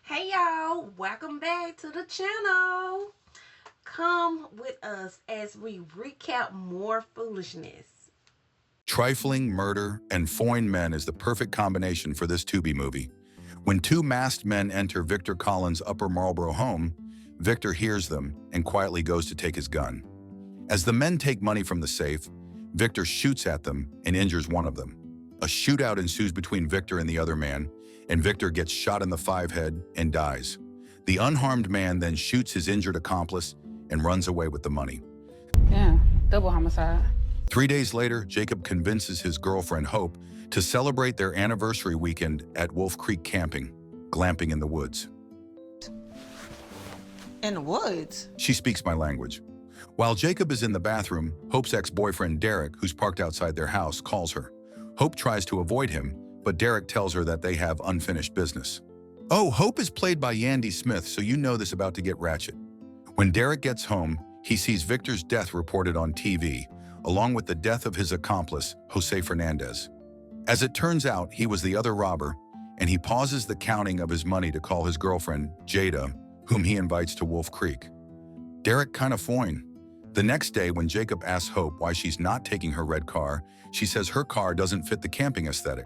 Hey y'all, welcome back to the channel. Come with us as we recap more foolishness. Trifling, murder, and foreign men is the perfect combination for this Tubi movie. When two masked men enter Victor Collins' Upper Marlboro home, Victor hears them and quietly goes to take his gun. As the men take money from the safe, Victor shoots at them and injures one of them. A shootout ensues between Victor and the other man, and Victor gets shot in the forehead and dies. The unharmed man then shoots his injured accomplice and runs away with the money. Yeah, double homicide. 3 days later, Jacob convinces his girlfriend Hope to celebrate their anniversary weekend at Wolf Creek camping, glamping in the woods. In the woods? She speaks my language. While Jacob is in the bathroom, Hope's ex-boyfriend Derek, who's parked outside their house, calls her. Hope tries to avoid him, but Derek tells her that they have unfinished business. Oh, Hope is played by Yandy Smith, so you know this about to get ratchet. When Derek gets home, he sees Victor's death reported on TV, along with the death of his accomplice, Jose Fernandez. As it turns out, he was the other robber, and he pauses the counting of his money to call his girlfriend, Jada, whom he invites to Wolf Creek. Derek kinda fine. The next day, when Jacob asks Hope why she's not taking her red car, she says her car doesn't fit the camping aesthetic.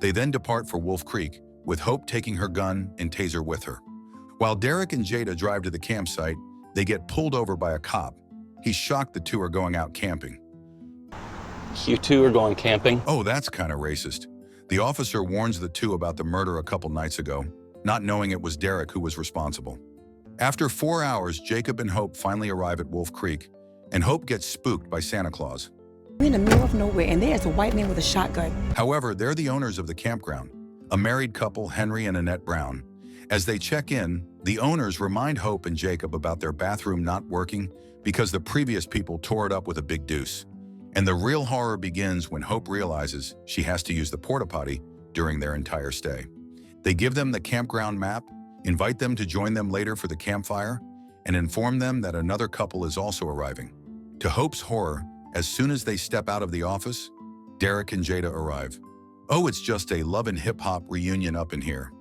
They then depart for Wolf Creek, with Hope taking her gun and taser with her. While Derek and Jada drive to the campsite, they get pulled over by a cop. He's shocked the two are going out camping. You two are going camping? Oh, that's kind of racist. The officer warns the two about the murder a couple nights ago, not knowing it was Derek who was responsible. After 4 hours, Jacob and Hope finally arrive at Wolf Creek, and Hope gets spooked by Santa Claus. We're in the middle of nowhere, and there's a white man with a shotgun. However, they're the owners of the campground, a married couple, Henry and Annette Brown. As they check in, the owners remind Hope and Jacob about their bathroom not working because the previous people tore it up with a big deuce. And the real horror begins when Hope realizes she has to use the porta potty during their entire stay. They give them the campground map, invite them to join them later for the campfire, and inform them that another couple is also arriving. To Hope's horror, as soon as they step out of the office, Derek and Jada arrive. Oh, it's just a love and hip-hop reunion up in here.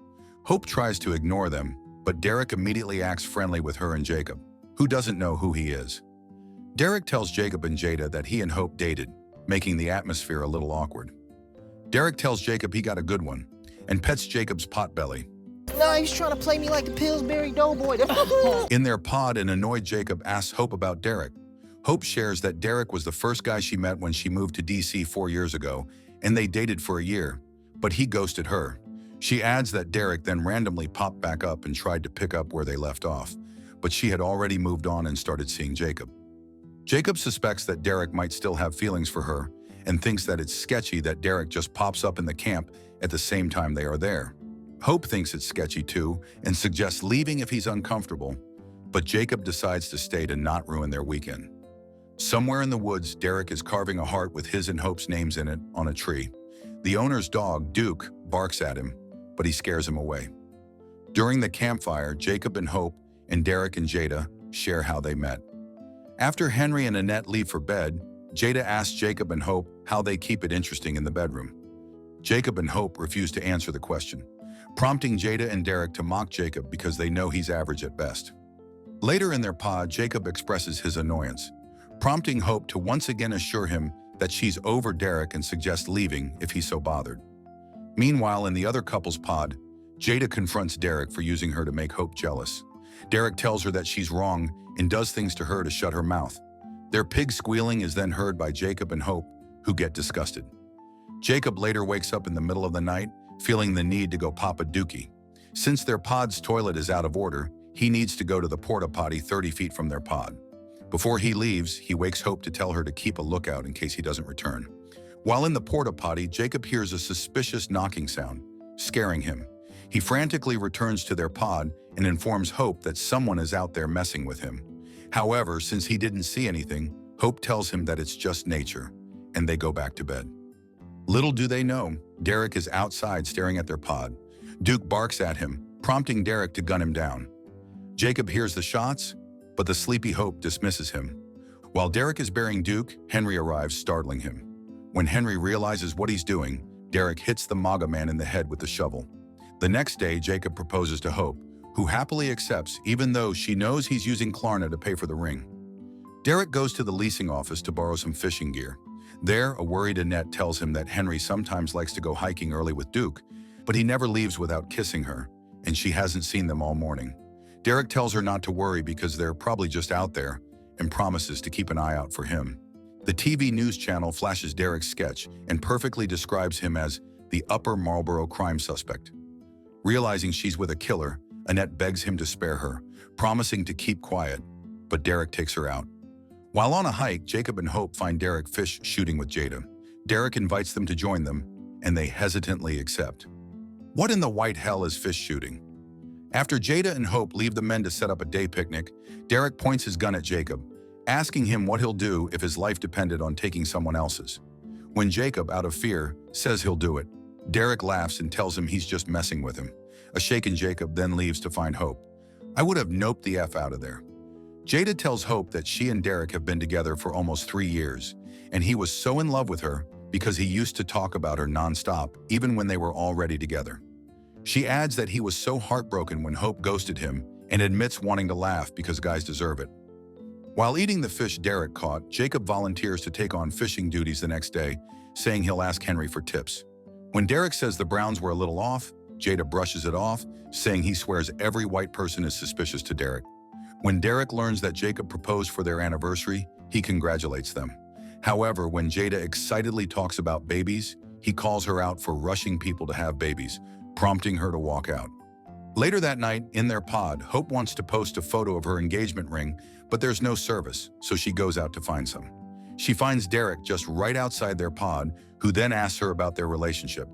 Hope tries to ignore them, but Derek immediately acts friendly with her and Jacob, who doesn't know who he is. Derek tells Jacob and Jada that he and Hope dated, making the atmosphere a little awkward. Derek tells Jacob he got a good one, and pets Jacob's potbelly. No, he's trying to play me like the Pillsbury Doughboy. In their pod, an annoyed Jacob asks Hope about Derek. Hope shares that Derek was the first guy she met when she moved to DC 4 years ago, and they dated for a year, but he ghosted her. She adds that Derek then randomly popped back up and tried to pick up where they left off, but she had already moved on and started seeing Jacob. Jacob suspects that Derek might still have feelings for her and thinks that it's sketchy that Derek just pops up in the camp at the same time they are there. Hope thinks it's sketchy too and suggests leaving if he's uncomfortable, but Jacob decides to stay to not ruin their weekend. Somewhere in the woods, Derek is carving a heart with his and Hope's names in it on a tree. The owner's dog, Duke, barks at him, but he scares him away. During the campfire, Jacob and Hope and Derek and Jada share how they met. After Henry and Annette leave for bed, Jada asks Jacob and Hope how they keep it interesting in the bedroom. Jacob and Hope refuse to answer the question, prompting Jada and Derek to mock Jacob because they know he's average at best. Later in their pod, Jacob expresses his annoyance, prompting Hope to once again assure him that she's over Derek and suggests leaving if he's so bothered. Meanwhile, in the other couple's pod, Jada confronts Derek for using her to make Hope jealous. Derek tells her that she's wrong and does things to her to shut her mouth. Their pig squealing is then heard by Jacob and Hope, who get disgusted. Jacob later wakes up in the middle of the night, feeling the need to go pop a dookie. Since their pod's toilet is out of order, he needs to go to the porta potty 30 feet from their pod. Before he leaves, he wakes Hope to tell her to keep a lookout in case he doesn't return. While in the porta potty, Jacob hears a suspicious knocking sound, scaring him. He frantically returns to their pod and informs Hope that someone is out there messing with him. However, since he didn't see anything, Hope tells him that it's just nature, and they go back to bed. Little do they know, Derek is outside staring at their pod. Duke barks at him, prompting Derek to gun him down. Jacob hears the shots, but the sleepy Hope dismisses him. While Derek is burying Duke, Henry arrives, startling him. When Henry realizes what he's doing, Derek hits the MAGA man in the head with the shovel. The next day, Jacob proposes to Hope, who happily accepts even though she knows he's using Klarna to pay for the ring. Derek goes to the leasing office to borrow some fishing gear. There, a worried Annette tells him that Henry sometimes likes to go hiking early with Duke, but he never leaves without kissing her, and she hasn't seen them all morning. Derek tells her not to worry because they're probably just out there, and promises to keep an eye out for him. The TV news channel flashes Derek's sketch and perfectly describes him as the Upper Marlboro crime suspect. Realizing she's with a killer, Annette begs him to spare her, promising to keep quiet, but Derek takes her out. While on a hike, Jacob and Hope find Derek fish shooting with Jada. Derek invites them to join them, and they hesitantly accept. What in the white hell is fish shooting? After Jada and Hope leave the men to set up a day picnic, Derek points his gun at Jacob, asking him what he'll do if his life depended on taking someone else's. When Jacob, out of fear, says he'll do it, Derek laughs and tells him he's just messing with him. A shaken Jacob then leaves to find Hope. I would have noped the F out of there. Jada tells Hope that she and Derek have been together for almost 3 years, and he was so in love with her because he used to talk about her nonstop, even when they were already together. She adds that he was so heartbroken when Hope ghosted him and admits wanting to laugh because guys deserve it. While eating the fish Derek caught, Jacob volunteers to take on fishing duties the next day, saying he'll ask Henry for tips. When Derek says the Browns were a little off, Jada brushes it off, saying he swears every white person is suspicious to Derek. When Derek learns that Jacob proposed for their anniversary, he congratulates them. However, when Jada excitedly talks about babies, he calls her out for rushing people to have babies, prompting her to walk out. Later that night, in their pod, Hope wants to post a photo of her engagement ring, but there's no service, so she goes out to find some. She finds Derek just right outside their pod, who then asks her about their relationship.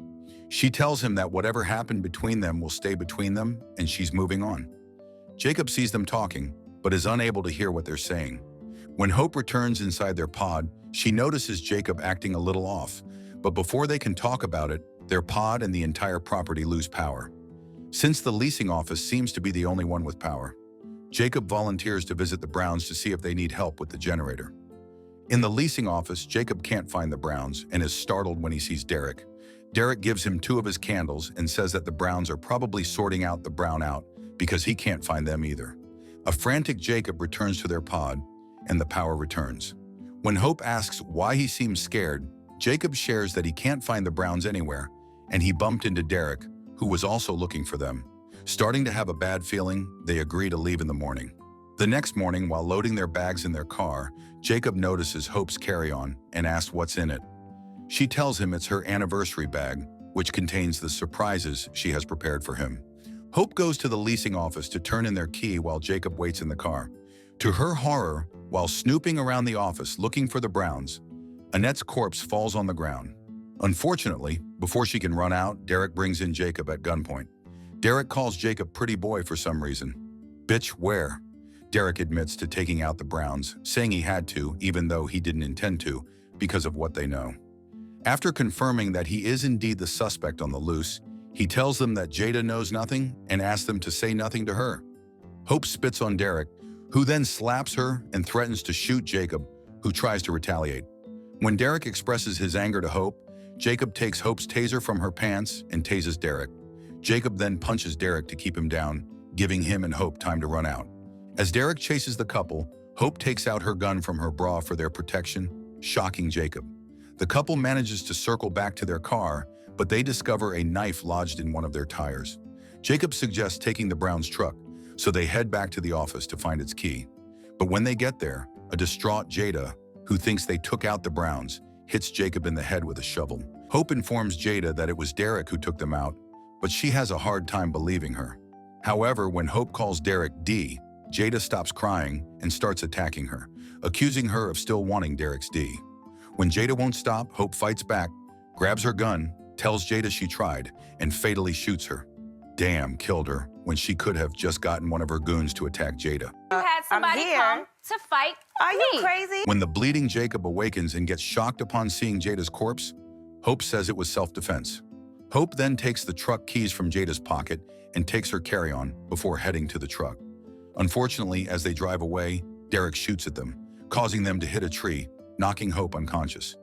She tells him that whatever happened between them will stay between them, and she's moving on. Jacob sees them talking, but is unable to hear what they're saying. When Hope returns inside their pod, she notices Jacob acting a little off, but before they can talk about it, their pod and the entire property lose power. Since the leasing office seems to be the only one with power, Jacob volunteers to visit the Browns to see if they need help with the generator. In the leasing office, Jacob can't find the Browns and is startled when he sees Derek. Derek gives him 2 of his candles and says that the Browns are probably sorting out the brownout because he can't find them either. A frantic Jacob returns to their pod, and the power returns. When Hope asks why he seems scared, Jacob shares that he can't find the Browns anywhere, and he bumped into Derek, who was also looking for them. Starting to have a bad feeling, they agree to leave in the morning. The next morning, while loading their bags in their car, Jacob notices Hope's carry-on and asks what's in it. She tells him it's her anniversary bag, which contains the surprises she has prepared for him. Hope goes to the leasing office to turn in their key while Jacob waits in the car. To her horror, while snooping around the office looking for the Browns, Annette's corpse falls on the ground. Unfortunately, before she can run out, Derek brings in Jacob at gunpoint. Derek calls Jacob pretty boy for some reason. Bitch, where? Derek admits to taking out the Browns, saying he had to, even though he didn't intend to, because of what they know. After confirming that he is indeed the suspect on the loose, he tells them that Jada knows nothing and asks them to say nothing to her. Hope spits on Derek, who then slaps her and threatens to shoot Jacob, who tries to retaliate. When Derek expresses his anger to Hope, Jacob takes Hope's taser from her pants and tases Derek. Jacob then punches Derek to keep him down, giving him and Hope time to run out. As Derek chases the couple, Hope takes out her gun from her bra for their protection, shocking Jacob. The couple manages to circle back to their car, but they discover a knife lodged in one of their tires. Jacob suggests taking the Browns' truck, so they head back to the office to find its key. But when they get there, a distraught Jada, who thinks they took out the Browns, hits Jacob in the head with a shovel. Hope informs Jada that it was Derek who took them out, but she has a hard time believing her. However, when Hope calls Derek D, Jada stops crying and starts attacking her, accusing her of still wanting Derek's D. When Jada won't stop, Hope fights back, grabs her gun, tells Jada she tried, and fatally shoots her. Damn, killed her, when she could have just gotten one of her goons to attack Jada. You had somebody come to fight Are me. you crazy? When the bleeding Jacob awakens and gets shocked upon seeing Jada's corpse, Hope says it was self-defense. Hope then takes the truck keys from Jada's pocket and takes her carry-on before heading to the truck. Unfortunately, as they drive away, Derek shoots at them, causing them to hit a tree, knocking Hope unconscious.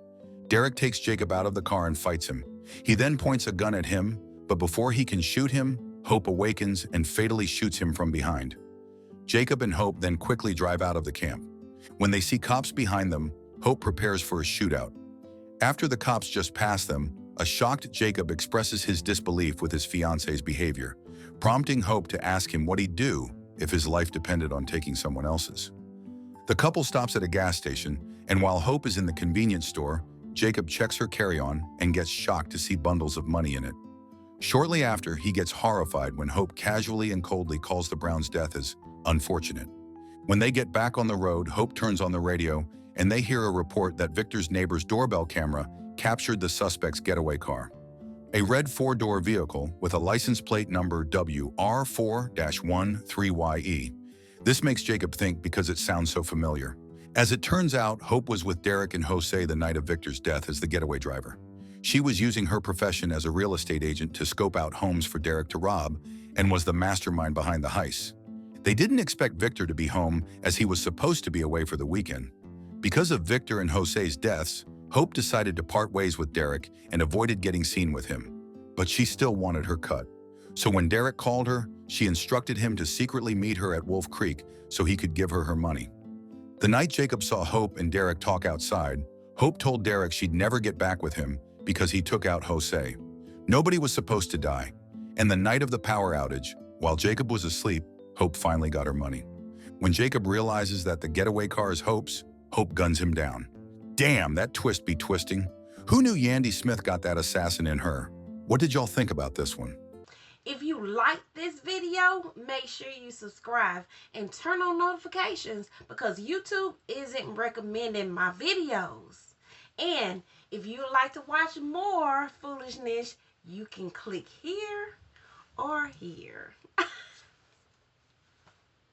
Derek takes Jacob out of the car and fights him. He then points a gun at him, but before he can shoot him, Hope awakens and fatally shoots him from behind. Jacob and Hope then quickly drive out of the camp. When they see cops behind them, Hope prepares for a shootout. After the cops just pass them, a shocked Jacob expresses his disbelief with his fiance's behavior, prompting Hope to ask him what he'd do if his life depended on taking someone else's. The couple stops at a gas station, and while Hope is in the convenience store, Jacob checks her carry-on and gets shocked to see bundles of money in it. Shortly after, he gets horrified when Hope casually and coldly calls the Browns' death as unfortunate. When they get back on the road, Hope turns on the radio, and they hear a report that Victor's neighbor's doorbell camera captured the suspect's getaway car. A red four-door vehicle with a license plate number WR4-13YE. This makes Jacob think because it sounds so familiar. As it turns out, Hope was with Derek and Jose the night of Victor's death as the getaway driver. She was using her profession as a real estate agent to scope out homes for Derek to rob and was the mastermind behind the heist. They didn't expect Victor to be home as he was supposed to be away for the weekend. Because of Victor and Jose's deaths, Hope decided to part ways with Derek and avoided getting seen with him. But she still wanted her cut. So when Derek called her, she instructed him to secretly meet her at Wolf Creek so he could give her her money. The night Jacob saw Hope and Derek talk outside, Hope told Derek she'd never get back with him because he took out Jose. Nobody was supposed to die. And the night of the power outage, while Jacob was asleep, Hope finally got her money. When Jacob realizes that the getaway car is Hope's, Hope guns him down. Damn, that twist be twisting. Who knew Yandy Smith got that assassin in her? What did y'all think about this one? If you like this video, make sure you subscribe and turn on notifications because YouTube isn't recommending my videos. And if you would like to watch more foolishness, you can click here or here.